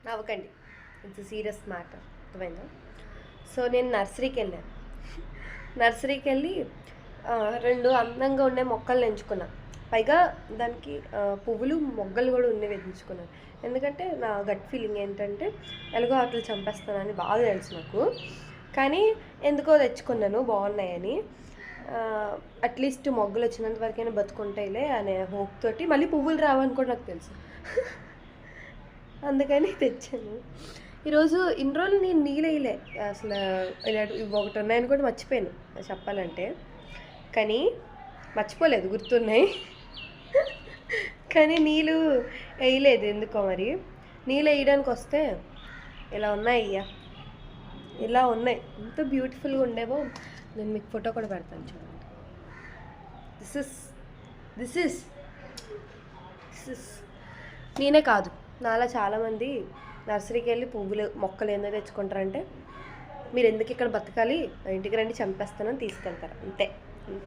నవ్వకండి. It's serious matter, అర్థమైందా? So నేను నర్సరీకి వెళ్ళి 2 అందంగా ఉండే మొక్కలు ఎంచుకున్నా. పైగా దానికి పువ్వులు మొగ్గలు కూడా ఉన్నవి ఎంచుకున్నాను. ఎందుకంటే నా గట్ ఫీలింగ్ ఏంటంటే ఎలాగో వాటిని చంపేస్తానని బాగా తెలుసు నాకు. కానీ ఎందుకో తెచ్చుకున్నాను బాగున్నాయని. అట్లీస్ట్ మొగ్గలు వచ్చినంత వరకైనా బతుకుంటాయిలే అనే హోప్ తోటి. మళ్ళీ పువ్వులు రావని కూడా నాకు తెలుసు. అందుకని తెచ్చాను. ఈరోజు ఇన్ని రోజులు నేను నీళ్ళేయలే అసలు. ఇలా ఒకటి ఉన్నాయని కూడా మర్చిపోయాను చెప్పాలంటే. కానీ మర్చిపోలేదు, గుర్తున్నాయి. కానీ నీళ్ళు వేయలేదు ఎందుకో మరి. నీళ్ళు వేయడానికి వస్తే ఇలా ఉన్నాయి అయ్యా, ఇలా ఉన్నాయి. ఎంత బ్యూటిఫుల్గా ఉండేవో. నేను మీకు ఫోటో కూడా పెడతాను చూడండి. దిస్ ఇస్ నేనే కాదు, నాలా చాలామంది నర్సరీకి వెళ్ళి పువ్వులు మొక్కలు ఏందో తెచ్చుకుంటారంటే మీరు ఎందుకు ఇక్కడ బతకాలి, ఇంటికి రండి చంపేస్తానని తీసుకెళ్తారు అంతే.